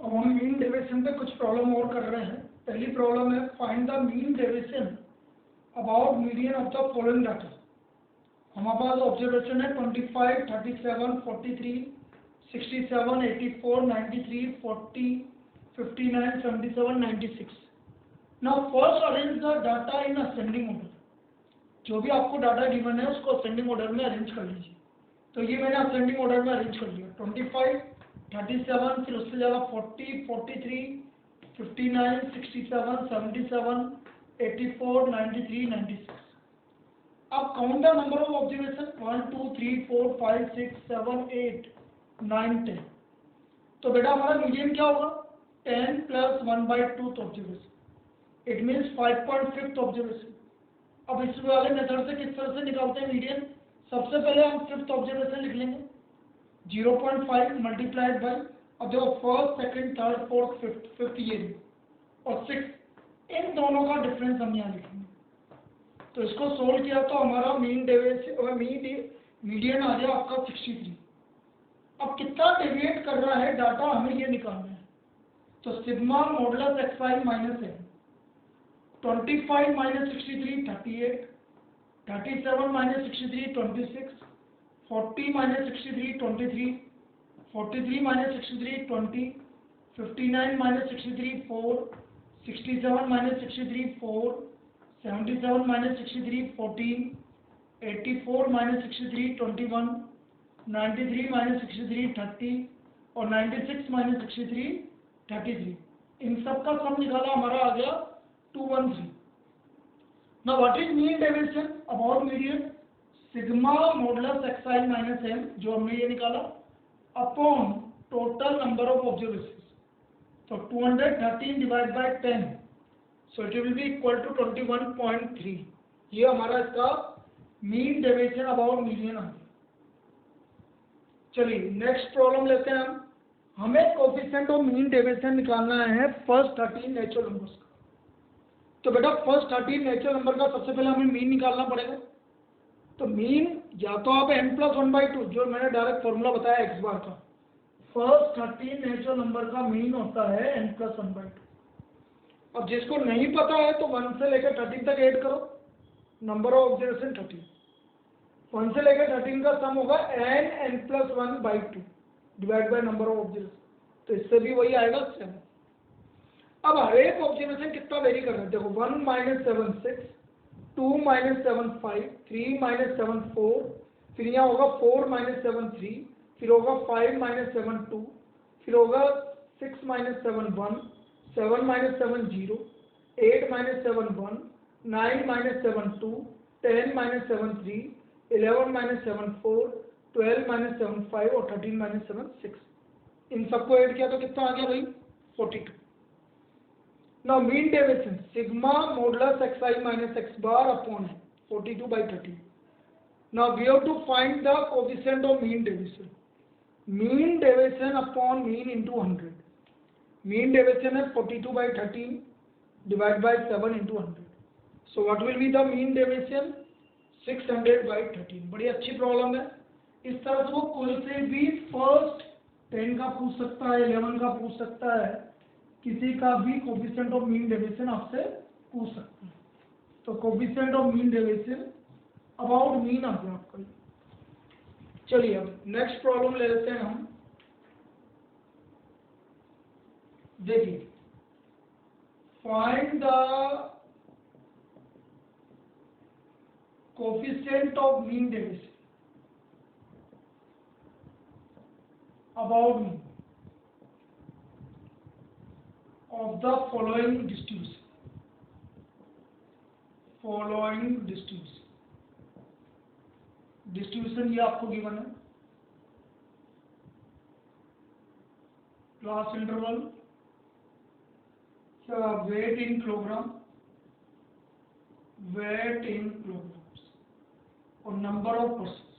अब हम mean deviation पे कुछ प्रॉब्लम और कर रहे हैं। पहली प्रॉब्लम है find the mean deviation about median of the following data. हमारे पास ऑब्जर्वेशन है 25, 37, 43, 67, 84, 93, 40, 59, 77, 96। Now first arrange the data in ascending order. जो भी आपको डाटा गिवन है उसको असेंडिंग ऑर्डर में अरेंज कर लीजिए। तो ये मैंने असेंडिंग ऑर्डर में अरेंज कर लिया। 25, 37, फिर उससे ज़्यादा 40, 43, 59, 67, 77, 84, 93, 96। अब count the number of observation 1, 2, 3, 4, 5, 6, 7, 8, 9, 10। तो बेटा हमारा मीडियन क्या होगा? 10 plus 1/2 observation, it means 5.5 observation. अब इस वाले मेथड से किस तरह से निकालते हैं मीडियन? सबसे पहले हम 5th ऑब्जर्वेशन लिख लेंगे, 0.5 मल्टीप्लाइड बाई, अब देखो first, second, third, fourth, fifth ये और 6, इन दोनों का डिफरेंस हम यहाँ लिखेंगे। तो इसको सोल्व किया तो हमारा मीन डेविएशन मीडियन आ गया आपका 63। अब कितना डेविएट कर रहा है डाटा हमें ये निकालना है। तो सिग्मा मॉडुलस xi माइनस है 25 minus 63 38, 37 minus 63 26, 40 minus 63 23, 43 minus 63 20, 59 minus 63 4, 67 minus 63 4, 77 minus 63 14, 84 minus 63 21, 93 minus 63 30 और 96 माइनस 63 33। इन सब का सम निकाला हमारा आ गया 213। Now what is mean deviation about median? Sigma modulus xi minus m, जो हमने ये निकाला, upon total number of observation. तो 213 divide by 10, so it will be equal to 21.3। ये हमारा इसका मीन डेविएशन अबाउट मीडियन आ गया। चलिए नेक्स्ट प्रॉब्लम लेते हैं हम। हमें कोफिशिएंट ऑफ मीन डेविएशन निकालना है फर्स्ट 13 नेचुरल नंबर्स का। तो बेटा फर्स्ट 13 नेचुरल नंबर का सबसे पहले हमें मीन निकालना पड़ेगा। तो मीन या तो आप n+1/2, जो मैंने डायरेक्ट फॉर्मूला बताया x बार का, फर्स्ट 13 नेचुरल नंबर का मीन होता है n+1/2। अब जिसको नहीं पता है तो 1 से लेकर 13 तक ऐड करो, नंबर ऑफ ऑब्जर्वेशन 13। 1 से लेकर 13 का सम होगा n+1/2 divide by number of observation. तो इससे भी वही आएगा 7। अब हर एक ऑब्जर्वेशन कितना वेरी कर रहे हैं देखो, 1 - 7 6, 2 - 7 5, 3 - 7 4, फिर यहाँ होगा 4 - 7 3, फिर होगा 5 - 7 2, फिर होगा 6 - 7 1, 7 - 7 0, 8 - 7 1, 9 - 7 2, 10 - 7 3, 11 - 7 4, 12 - 7 5 और 13 - 7 6। इन सबको ऐड किया तो कितना आ गया भाई? 42। Now mean deviation sigma modulus xi minus x bar upon 42/13. Now we have to find the coefficient of mean deviation. Mean deviation upon mean into 100. Mean deviation is 42/13 divided by 7 into 100. So what will be the mean deviation? 600/13. बड़ी अच्छी problem है। इस तरह से वो कोई से भी फर्स्ट 10 का पूछ सकता है, 11 का पूछ सकता है, किसी का भी कोफिशिएंट ऑफ मीन डेविएशन आपसे पूछ सकते हैं। तो coefficient of mean deviation about mean आ गया आपका। चलिए अब नेक्स्ट प्रॉब्लम ले लेते हैं हम। देखिए, find the coefficient of mean deviation about mean of the following distribution. Distribution ये आपको गिवन है, क्लास इंटरवल, वेट इन किलोग्राम्स और नंबर ऑफ पर्सन्स।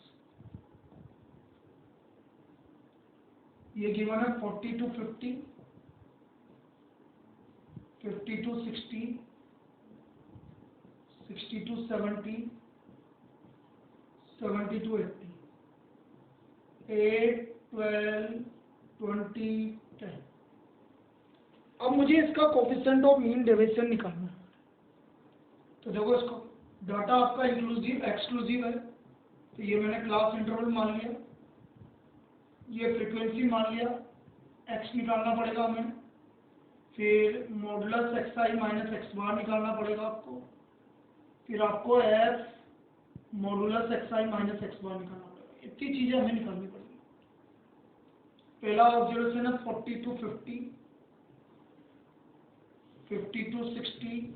ये गिवन है 40 to 50, 50 to 60, 60 to 70, 70 to 80, 8, 12, 20, 10। अब मुझे इसका कोफिशिएंट ऑफ मीन डेविएशन निकालना है। तो देखो इसको डाटा आपका इंक्लूसिव एक्सक्लूसिव है, तो ये मैंने क्लास इंटरवल मान लिया, ये फ्रीक्वेंसी मान लिया, एक्स निकालना पड़ेगा हमें, फिर modulus x i minus x बार निकालना पड़ेगा आपको, फिर आपको F modulus x i minus x बार निकालना पड़ेगा। इतनी चीज़ें हमें निकालनी पड़ेगी। पहला ऑब्जर्वेशन है 40 to 50, 50 to 60,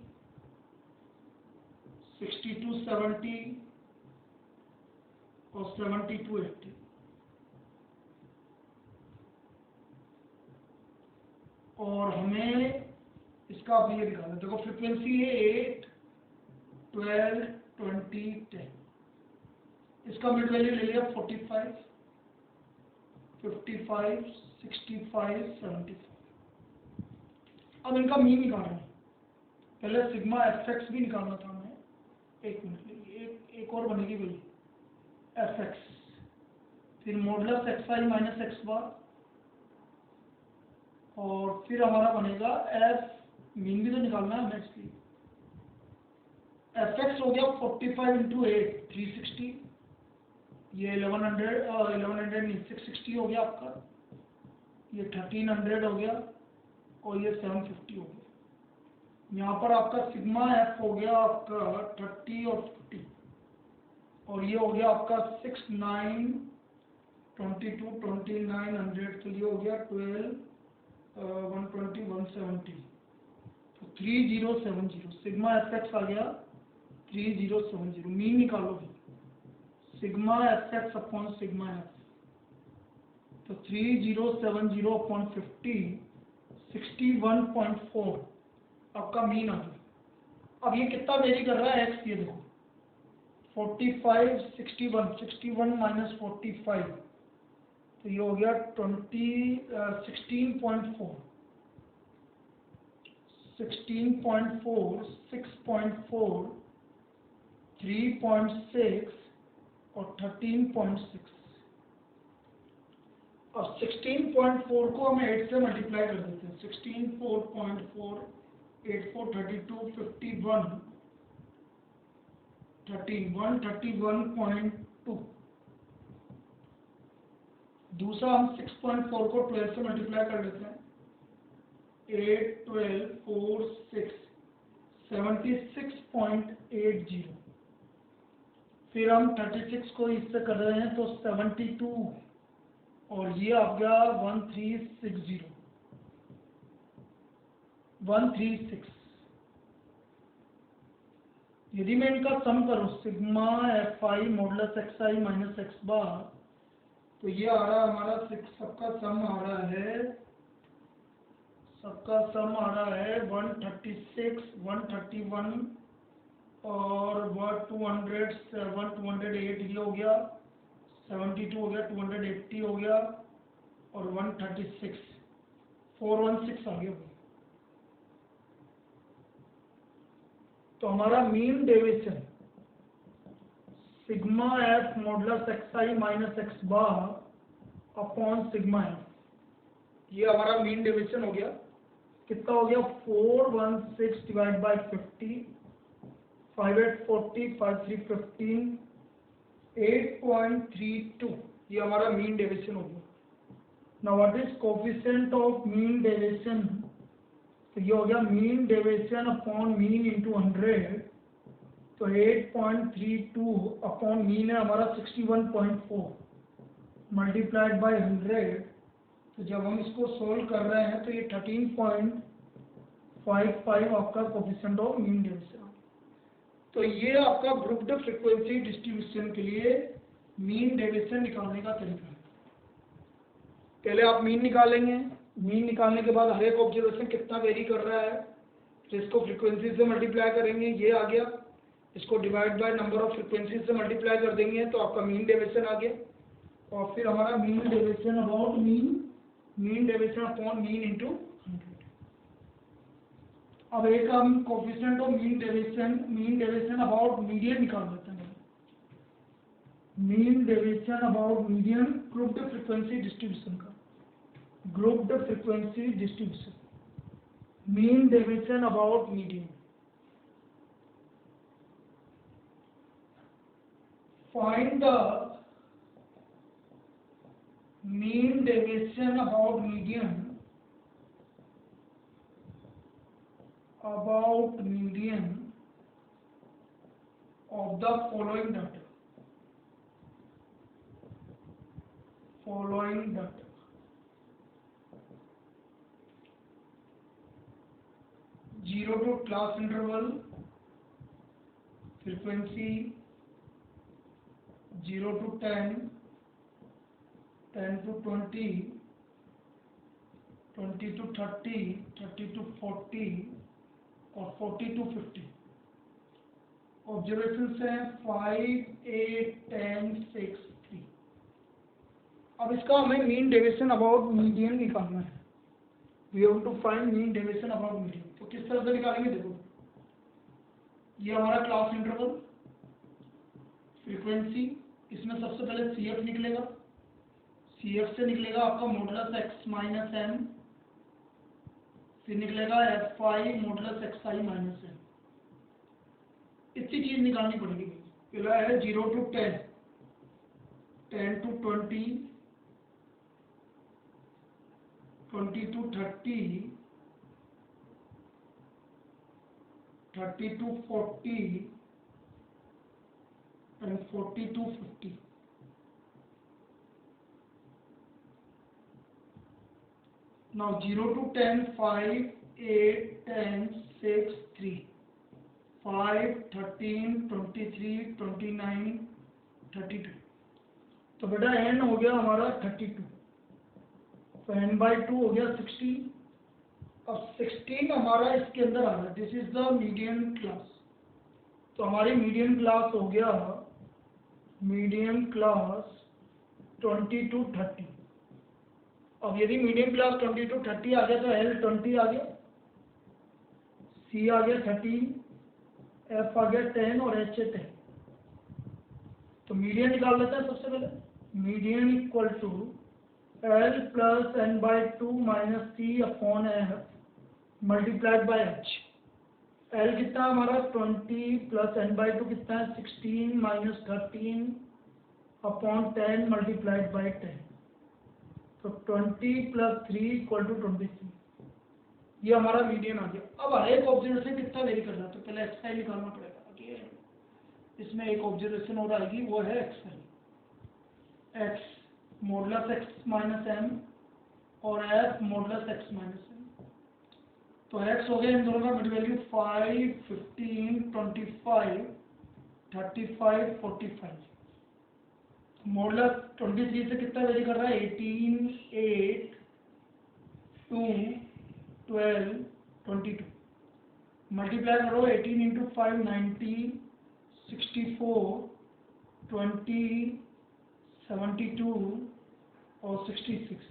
60 to 70 और 70 to 80। और हमें इसका अब ये निकालना है। देखो फ्रीक्वेंसी है 8, 12, 20, 10। इसका मिड वैल्यू ले लिया 45, 55, 65, 75। अब इनका मीन निकाल रहे हैं। पहले सिग्मा एफ एक्स भी निकालना था हमें। एक मिनट, एक और बनेगी भाई, एफ एक्स, फिर modulus x i minus x बार, और फिर हमारा बनेगा एफ, मीन भी तो निकालना है हमें इसलिए। एफ एक्स हो गया 45 इंटू 8, 360, ये 1100 नहीं 660 हो गया आपका, ये 1300 हो गया, और ये 750 हो गया। यहाँ पर आपका सिग्मा एफ हो गया आपका 30 और 50, और ये हो गया आपका 6, 9, 22, 2900, तो ये हो गया 12, 120, 170, तो 3070 सिग्मा एफ एक्स आ गया 3070। मीन निकालो भी, sigma F x upon sigma F, तो 3070 अपॉन 50, 61.4 आपका मीन आ गया। अब ये कितना वेरी कर रहा है एक्स, ये देखो 45, 61, 61 माइनस 45, तो ये हो गया 16.4, 16.4, 6.4, 3.6 और 13.6। और 16.4 को हमें 8 से मल्टीप्लाई कर देते हैं। 16.4, 8, 4, 32, 51, 131.2। दूसरा हम 6.4 को 12 से मल्टीप्लाई कर लेते हैं। 8, 12, 4, 6, 76.80। फिर हम 36 को इससे कर रहे हैं तो 72, और ये आ गया 1360, 136। यदि मैं इनका सम करूं sigma f i modulus x i minus x bar, तो ये आ रहा है हमारा सबका सम आ रहा है 136, 131 और 207, 208, ये हो गया 72 हो गया, 280 हो गया, और 136, 416 आ गया। तो हमारा mean deviation sigma f modulus x i minus x bar upon sigma f, ये हमारा मीन डेविएशन हो गया। कितना हो गया 416 डिवाइड बाई 50, 5840, 5315, 8.32, ये हमारा मीन डेविएशन हो गया। Now what is coefficient of mean deviation, तो ये हो गया mean deviation upon mean into 100, तो 8.32 अपॉन मीन है हमारा 61.4 मल्टीप्लाइड बाय 100, तो जब हम इसको सोल्व कर रहे हैं तो ये 13.55 आपका कोफिशिएंट ऑफ मीन डेविएशन। तो ये आपका ग्रुप्ड फ्रीक्वेंसी डिस्ट्रीब्यूशन के लिए मीन डेविएशन निकालने का तरीका है। पहले आप मीन निकालेंगे, मीन निकालने के बाद हर एक ऑब्जर्वेशन कितना वेरी कर रहा है, फिर इसको फ्रीक्वेंसी से मल्टीप्लाई करेंगे, ये आ गया, इसको divide by number of frequency से मल्टीप्लाई कर देंगे तो आपका मीन डेविएशन आ गया। और फिर हमारा mean deviation about mean deviation upon mean into 100। अब एक हम coefficient of mean deviation about median निकाल देते हैं। Mean deviation about median grouped frequency distribution का, grouped frequency distribution. mean deviation about median. Find the mean deviation about median of the following data. 0 to class interval, frequency 0 to 10, 10 to 20, 20 to 30, 30 to 40 और 40 to 50. Observation हैं 5, 8, 10, 6, 3. अब इसका हमें mean deviation about median निकालना है. We have to find mean deviation about median. तो किस तरह से निकालेंगे? देखो, ये हमारा क्लास इंटरवल, फ्रीक्वेंसी, इसमें सबसे पहले CF निकलेगा. CF से निकलेगा आपका मॉडुलस x माइनस m, फिर निकलेगा fi modulus xi minus m. इतनी चीज निकालनी पड़ेगी. पहला है 0 to 10, 10 to 20, 20 to 30, 30 to 40 and 40 to 50. Now 0 to 10, 5, 8, 10, 6, 3, 5, 13, 23, 29, 32. तो बेटा n हो गया हमारा 32, तो n/2 हो गया 16. अब 16 हमारा इसके अंदर आ रहा है. This is the median class. तो हमारी मीडियन क्लास हो गया मीडियन क्लास 20 to 30. अब यदि मीडियन क्लास 20 to 30 आ गया तो L 20 आ गया, C आ गया 13, F आ गया 10 और H 10. तो मीडियन निकाल लेते हैं सबसे पहले. Median equal to L plus n/2 minus C upon F multiplied by H. L कितना है हमारा 20 प्लस n/2 कितना है 16 माइनस 13 अपॉन 10 मल्टीप्लाइड बाय 10. तो 20 प्लस 3 इक्वल टू 23. ये हमारा मीडियन आ गया. अब हर एक ऑब्जर्वेशन कितना वेरी कर रहा है, तो पहले xi निकालना पड़ेगा. कि इसमें एक ऑब्जर्वेशन और आएगी, वो है xi. x modulus x minus m और f modulus x minus m. तो x हो गया इन दोनों का मिड वैल्यू 5, 15, 25, 35, 45. मॉडुलस 23 से कितना वेरी कर रहा है 18, 8, 2, 12, 22. मल्टीप्लाई करो 18 इंटू 5 90, 64, 20, 72 और 66.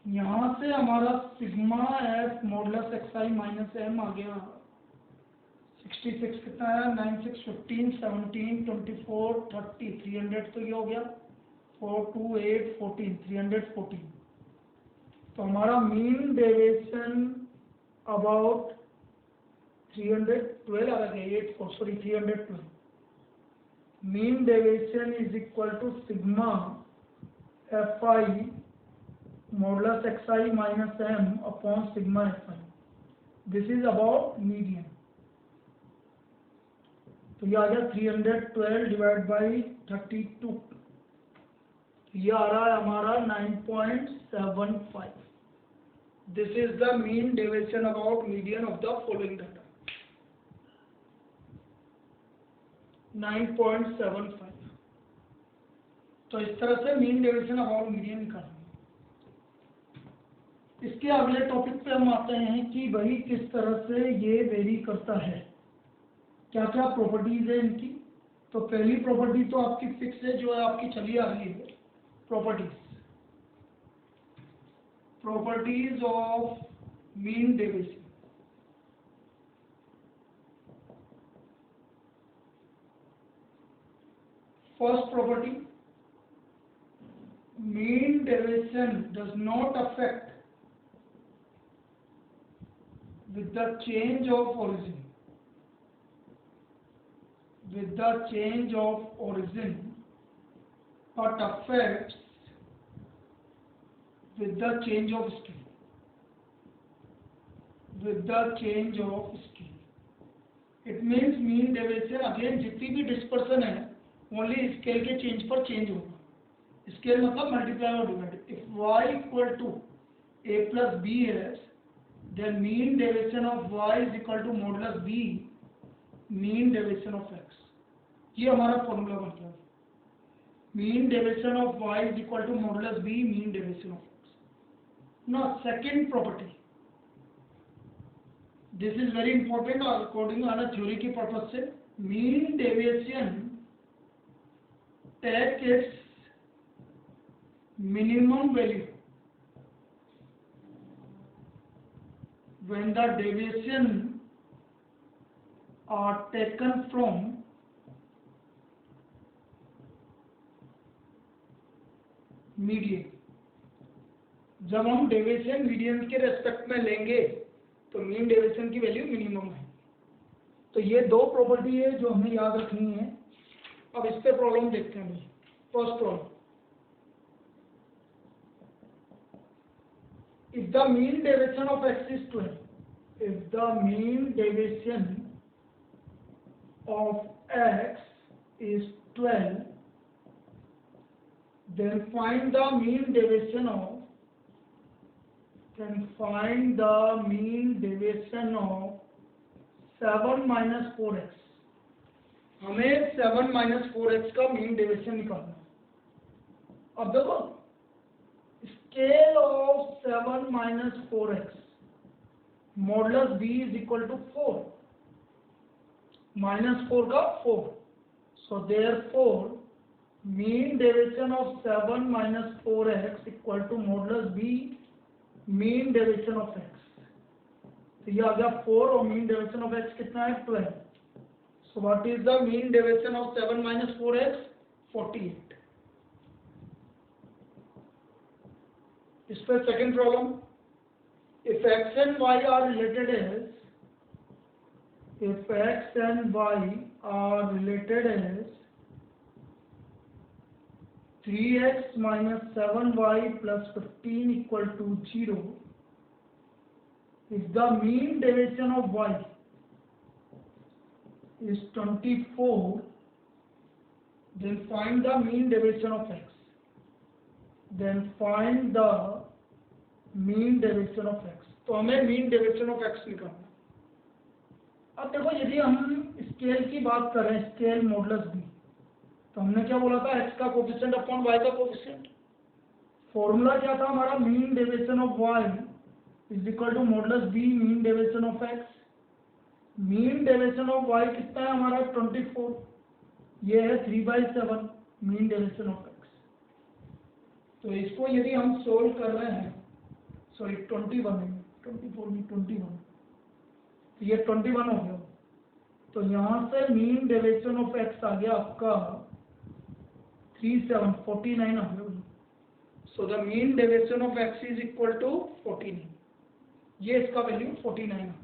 यहाँ से हमारा sigma f modulus xi minus m आ गया 66. कितना है 9, 6, 15, 17, 24, 30, 300. तो ये हो गया 4, 2, 8, 14, 314. तो हमारा मीन डेविएशन अबाउट 312 आ गया 312. Mean deviation is equal to sigma fi modulus xi minus m upon sigma fi. This is about median. तो ये आ गया 312 डिवाइड बाई 32. ये आ रहा है हमारा 9.75. This is the mean deviation about median of the following data. 9.75. तो इस तरह से मीन डेविएशन अबाउट मीडियन निकालेंगे. इसके अगले टॉपिक पे हम आते हैं कि भाई किस तरह से ये वेरी करता है, क्या क्या प्रॉपर्टीज है इनकी. तो पहली प्रॉपर्टी तो आपकी फिक्स है, जो है आपकी चली आ रही है. Properties of mean deviation. First property, mean deviation does not affect with the change of origin, but affects with the change of scale, it means mean deviation again जितनी भी डिस्पर्सन है ओनली स्केल के change पर change होगा. Scale मतलब multiply और divide. If y equal to a plus b है then mean deviation of y is equal to modulus b mean deviation of x. ये हमारा फॉर्मूला बन गया. mean deviation of y is equal to modulus b mean deviation of x. Now second property, this is very important according to theory की purpose से. mean deviation take its minimum value when the deviation are taken from median. जब हम deviation median के respect में लेंगे तो mean deviation की value minimum है. तो ये दो प्रॉपर्टी है जो हमें याद रखनी है. अब इस पे प्रॉब्लम देखते हैं. First problem, if the mean deviation of x is 12, if the mean deviation of x is 12, then find the mean deviation of 7 minus 4x. हमें 7 minus 4x का मीन डेविएशन निकालना है. अब देखो scale of 7 minus 4x modulus b is equal to 4 minus 4 का 4. So therefore mean deviation of 7 minus 4x equal to modulus b mean deviation of x. तो ये आ गया 4 और mean deviation of x कितना है 12. So what is the mean deviation of 7 minus 4x? 48. इस पर second problem, if x and y are related as 3x minus 7y plus 15 equal to 0, if the mean deviation of y is 24, then find the mean deviation of x. Then find the mean deviation of x. तो हमें mean deviation of x निकालना. अब देखो यदि हम scale की बात करें, स्केल मॉडुलस b, तो हमने क्या बोला था, x का कोफिशिएंट अपॉन y का कोफिशिएंट. फॉर्मूला क्या था हमारा, mean deviation of y is equal to modulus b mean deviation of x. Mean deviation of y कितना है हमारा 24. ये है 3/7 मीन डेविएशन ऑफ x. तो इसको यदि हम सोल्व कर रहे हैं, सॉरी 21 है, 24 नहीं 21, तो ये 21 हो गया. तो यहाँ से मीन डेविएशन ऑफ x आ गया आपका 49 आ गया. So the mean deviation of x is equal to 49. ये इसका वैल्यू 49 है.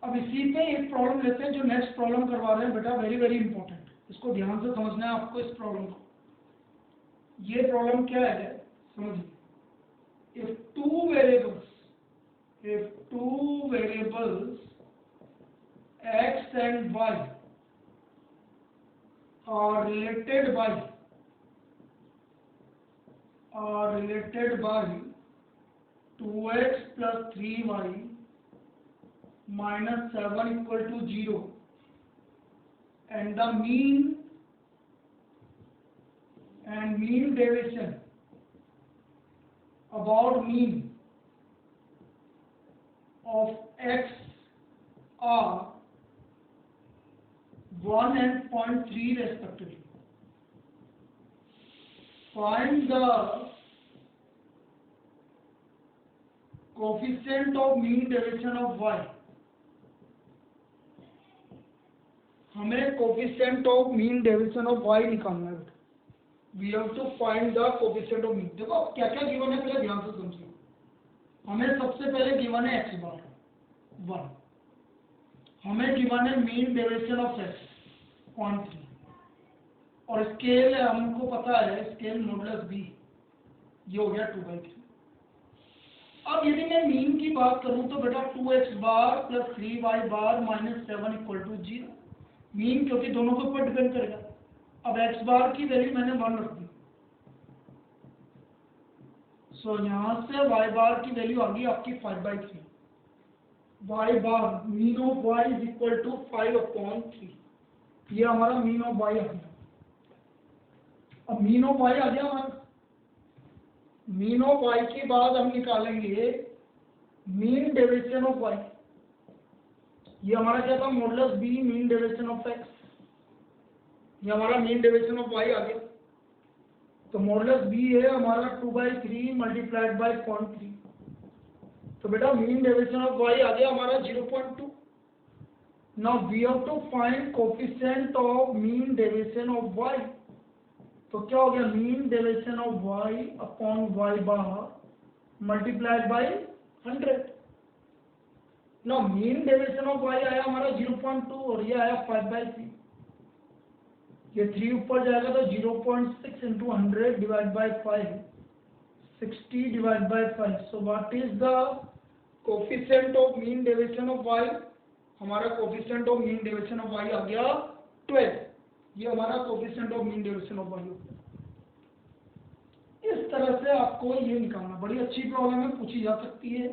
अब इसी पे एक प्रॉब्लम लेते हैं जो नेक्स्ट प्रॉब्लम करवा रहे हैं बेटा, वेरी वेरी इंपॉर्टेंट. इसको ध्यान से समझना है आपको इस प्रॉब्लम को. ये प्रॉब्लम क्या है समझिए. if two variables x and y are related by 2x plus 3y minus 7 equal to 0, and the mean deviation about mean of x are 1 and 0.3 respectively. Find the coefficient of mean deviation of y. हमें coefficient of mean deviation of y निकालना है. We have to find the coefficient of mean. देखो क्या क्या given है पहले ध्यान से समझिए. हमें सबसे पहले गिवन है x बार 1, हमें गिवन है मीन डेविएशन ऑफ x 0.3, और स्केल हमको पता है स्केल मॉडुलस b, ये हो गया 2/3। अब यदि मैं मीन की बात करूं तो बेटा 2x bar plus 3y bar minus 7 equal to 0, mean क्योंकि दोनों के ऊपर डिपेंड करेगा। अब x बार की वैल्यू मैंने 1 रख दी, सो यहां से y बार की वैल्यू आ गई आपकी 5/3, y bar mean of y is equal to 5/3, ये हमारा मीन ऑफ y आ गया। अब मीन ऑफ y आ गया हमारा, मीन ऑफ y के बाद हम निकालेंगे मीन डेविएशन ऑफ y, ये हमारा क्या था modulus b mean deviation of x, ये हमारा मीन डेविएशन ऑफ y आ गया। तो मॉडुलस b है हमारा 2/3 मल्टीप्लाइड बाय 0.3, तो बेटा मीन डेविएशन ऑफ y आ गया हमारा 0.2। Now we have to find coefficient of mean deviation of y, तो क्या हो गया mean deviation of y upon y bar multiplied by 100। Now mean deviation of y आया हमारा 0.2 और ये आया 5/3, ये 3 ऊपर जाएगा तो 0.6 into 100 divide by 5, 60 divide by 5, so what is the coefficient of mean deviation of y, हमारा coefficient of mean deviation of y आ गया 12, ये हमारा coefficient of mean deviation of y हो गया। इस तरह से आपको ये निकालना, बड़ी अच्छी प्रॉब्लम है, पूछी जा सकती है।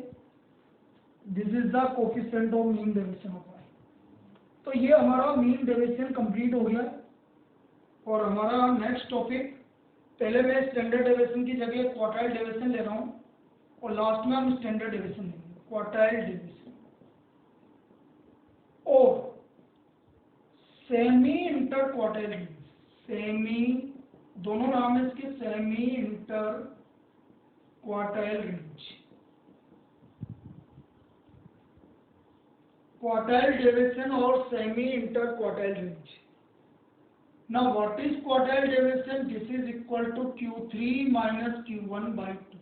This is the coefficient of mean deviation of y। तो ये हमारा मीन डेविएशन कंप्लीट हो गया, और हमारा नेक्स्ट टॉपिक, पहले मैं स्टैंडर्ड डेविएशन की जगह क्वार्टाइल डेविएशन ले रहा हूँ, और लास्ट में हम स्टैंडर्ड डेविएशन लेंगे, क्वार्टाइल डेविएशन और semi inter quartile deviation. Semi, दोनों नाम है इसके, semi inter quartile range, quartile deviation और semi inter quartile range. Now what is quartile deviation? This is equal to Q3 minus Q1 by 2,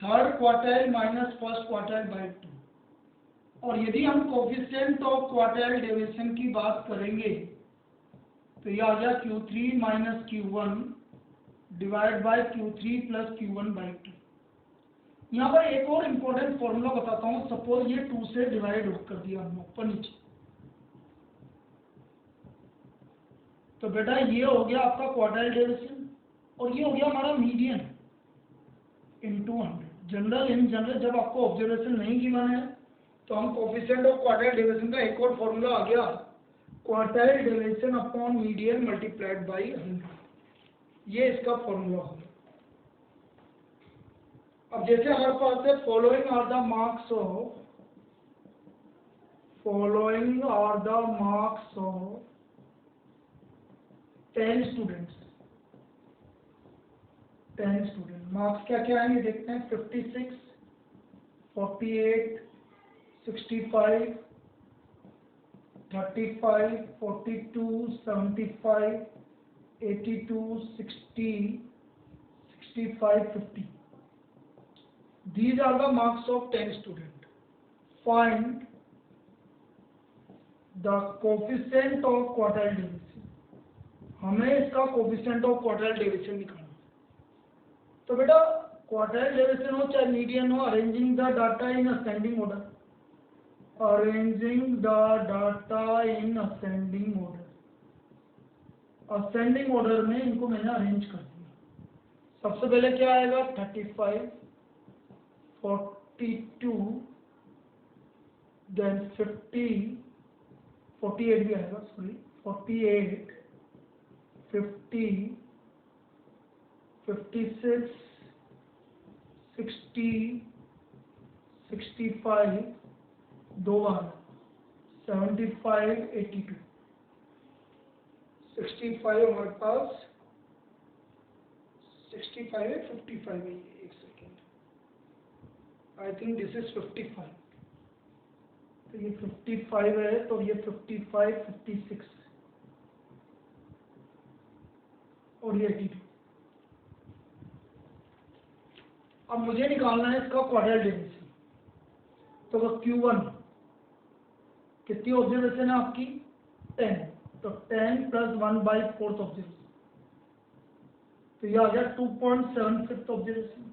third quartile minus first quartile by 2। और यदि हम coefficient of quartile deviation की बात करेंगे तो यह आ गया Q3 minus Q1 divide by Q3 plus Q1 by 2। यहाँ पर एक और इम्पोर्टेंट फॉर्मूला बताता हूँ, सपोज ये 2 से डिवाइड कर दिया हमने ऊपर नीचे, तो बेटा ये हो गया आपका क्वार्टाइल डेविएशन, और ये हो गया हमारा median into 100। General, in general जब आपको ऑब्जर्वेशन नहीं गिवन है तो हम कोएफिशिएंट ऑफ क्वार्टाइल डेविएशन का एक और फॉर्मूला आ गया, quartile deviation upon median multiplied by 100, ये इसका फॉर्मूला हो गया। अब जैसे हमारे पास है following are the marks of, following are the marks of 10 students, 10 student, marks क्या क्या आएंगे देखते हैं, 56, 48, 65, 35, 42, 75, 82, 60, 65, 50. These are the marks of 10 students. Find the coefficient of quartile division. हमें इसका कोएफिशिएंट ऑफ क्वार्टाइल डेविएशन निकालना। तो बेटा क्वार्टाइल डेविएशन हो चाहे मीडियन हो, arranging the data in ascending order, arranging the data in ascending order, ascending order में इनको मैंने अरेंज कर दिया। सबसे पहले क्या आएगा 35, 42, देन 50, 48 भी आएगा, सॉरी 48, 50, 56, 60, 65, दो बार 75, 82, 65 हमारे पास 65 है, 55 है, एक second, I think this is 55, तो ये 55 है, तो ये 55, 56 और ये 82। अब मुझे निकालना है इसका क्वाड्रेंट डेविएशन। तो Q1 कितनी ऑब्जर्वेशन है आपकी 10, तो 10 + 1/4 ऑब्जर्वेशन, तो ये आ गया 2.75 ऑब्जर्वेशन।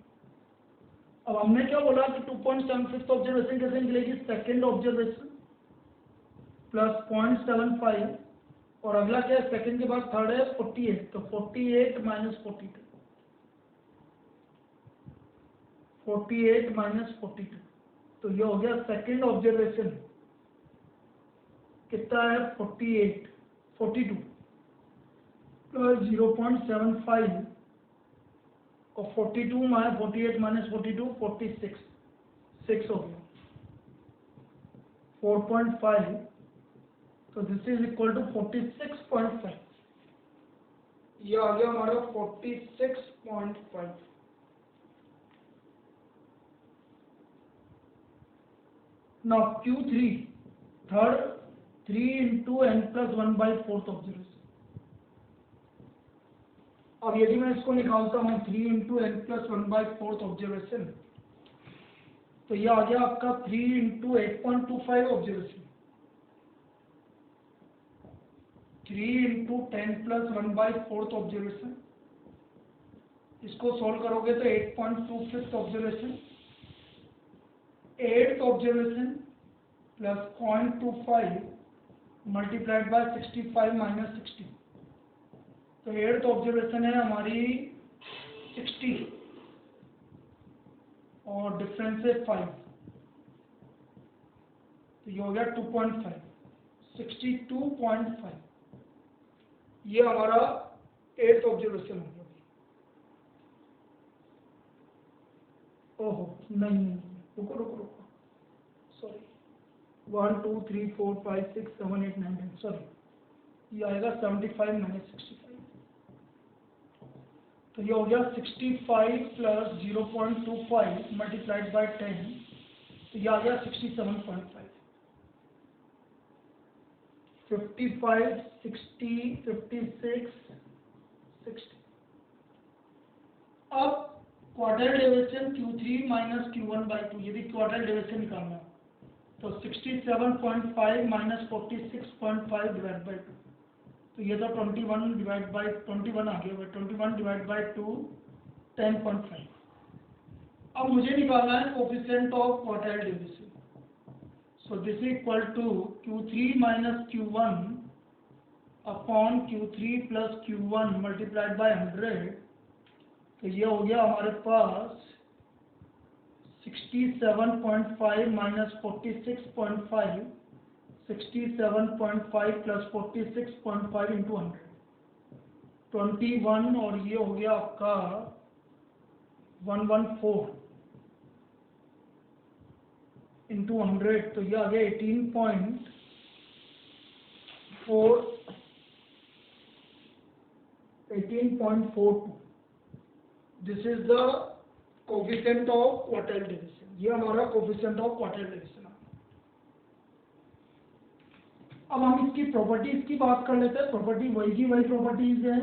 अब हमने क्या बोला कि 2.75 ऑब्जर्वेशन कैसे निकलेगी, सेकेंड ऑब्जर्वेशन प्लस 0.75, और अगला क्या है, सेकेंड के बाद थर्ड है 48, तो 48 - 42, 48 - 42, तो ये हो गया सेकेंड ऑब्जर्वेशन कितना है 42 प्लस 0.75, और 42 - 48 - 42 46, 6 हो गया 4.5, तो दिस इज इक्वल टू 46.5, ये आ गया हमारा 46.5। Now Q3 third 3 × n + 1/4 observation. अब यदि मैं इसको निकालता हूँ 3 × n + 1/4 ऑब्जर्वेशन, तो ये आ गया आपका 3 × 8.25 ऑब्जर्वेशन, 3 × 10 + 1/4 ऑब्जर्वेशन, इसको सॉल्व करोगे तो 8.25 observation, 8th observation plus 0.25 multiplied by 65 - 60, तो 8th ऑब्जर्वेशन है हमारी 60 और डिफरेंस है 5, तो ये हो गया 2.5, 62.5, ये हमारा 8th ऑब्जर्वेशन हो गया। ओहो नहीं, रुको रुको रुको, सॉरी, 1 2 3 4 5 6 7 8 9 10, सॉरी, ये आएगा 75 - 65, तो ये हो गया 65 + 0.25 मल्टीप्लाइड बाय 10, तो ये आ गया 67.5, 55 60 56 60। अब क्वाड्रेंट डेविएशन Q3 - Q1/2, यदि क्वाड्रेंट डेविएशन निकालना है तो 67.5 - 46.5 डिवाइड बाई 2, तो ये तो 21 आ गया, 21/2 10.5। अब मुझे निकालना है coefficient of quadrant deviation, so this is equal to Q3 - Q1 upon Q3 + Q1 multiplied by 100, तो ये हो गया हमारे पास 67.5 - 46.5, 67.5 + 46.5 × 100, 21, और ये हो गया आपका 114 × 100, तो ये आ गया 18.42। This is the coefficient of quadrant deviation, ये हमारा कोफिशिएंट ऑफ क्वाड्रेंट डेविएशन है। अब हम इसकी प्रॉपर्टीज की बात कर लेते हैं। प्रॉपर्टी वही की वही प्रॉपर्टीज है।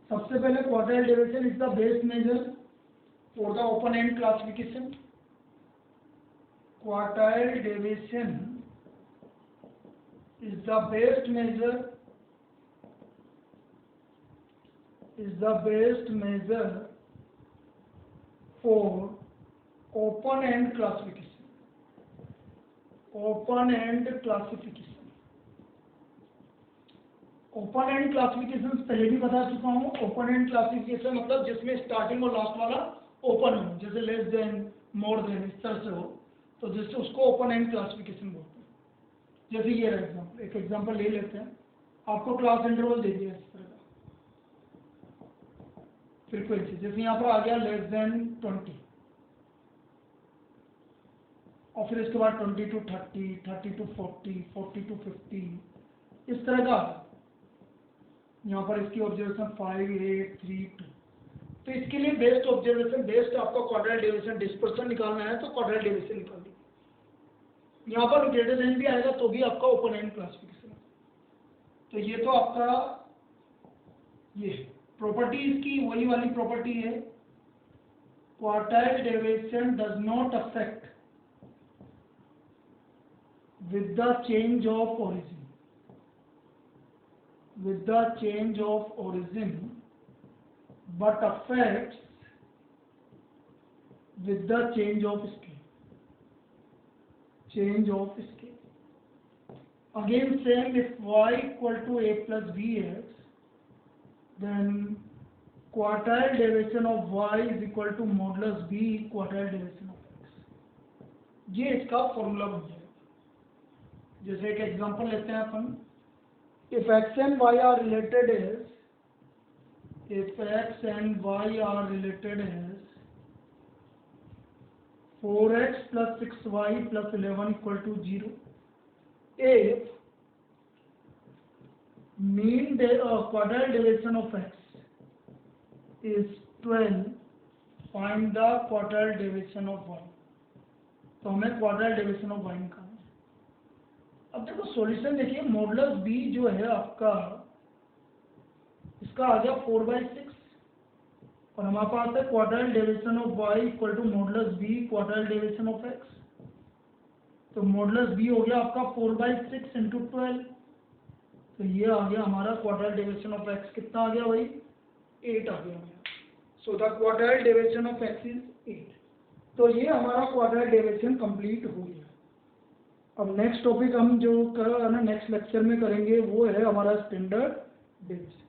सबसे पहले quadrant deviation is the best measure for the open end classification. Quadrant deviation is the best measure for open end classification, open end classification पहले भी बता चुका हूँ। ओपन एंड क्लासिफिकेशन मतलब जिसमें स्टार्टिंग और लास्ट वाला ओपन हो, जैसे लेस देन, मोर देन, इस तरह से हो, तो जिससे उसको ओपन एंड क्लासिफिकेशन बोलते हैं। जैसे ये रहा एग्जाम्पल, एक एग्जाम्पल ले लेते हैं। आपको क्लास इंटरवल दे दिया इस तरह का फ्रीक्वेंसी, जैसे यहाँ पर आ गया लेस देन 20, और फिर इसके बाद 20 to 30, 30 to 40, 40 to 50, इस तरह का। यहाँ पर इसकी ऑब्जर्वेशन 5 8 3 2, तो इसके लिए बेस्ट ऑब्जर्वेशन, बेस्ट आपका क्वाड्रेंट डेविएशन डिस्पर्सन निकालना है तो क्वाड्रेंट डेविएशन निकाल लीजिए। यहाँ पर ग्रेटर देन भी आएगा तो भी आपका ओपन एंड क्लासिफिकेशन है। तो ये तो आपका ये प्रॉपर्टी इसकी वही वाली प्रॉपर्टी है, quartile deviation does not affect with the change of origin, with the change of origin, but affects with the change of scale, change of scale. Again same, if y equal to a plus bx, then quartile deviation of y is equal to modulus b quartile deviation of x. ये इसका formula बन जाएगा। जैसे एक example लेते हैं अपन, if x and y are related as, if x and y are related as 4x plus 6y plus 11 equal to 0, if mean quartile deviation of x is 12, find the quartile deviation of y। तो हमें quartile division of y निकालना है। अब देखो solution देखिए, modulus b जो है आपका, इसका आ गया 4/6 और हमारे पास है quartile division of y equal to modulus b quartile division of x। तो मॉडुलस b हो गया आपका 4/6 इंटू 12, तो ये आ गया हमारा क्वार्टाइल डिवीजन ऑफ x। कितना आ गया भाई? 8 आ गया हमारा। So the quartile division of x is 8। तो ये हमारा क्वार्टाइल डिवीजन कंप्लीट हो गया। अब नेक्स्ट टॉपिक हम जो कर नेक्स्ट लेक्चर में करेंगे वो है हमारा स्टैंडर्ड डिवीजन।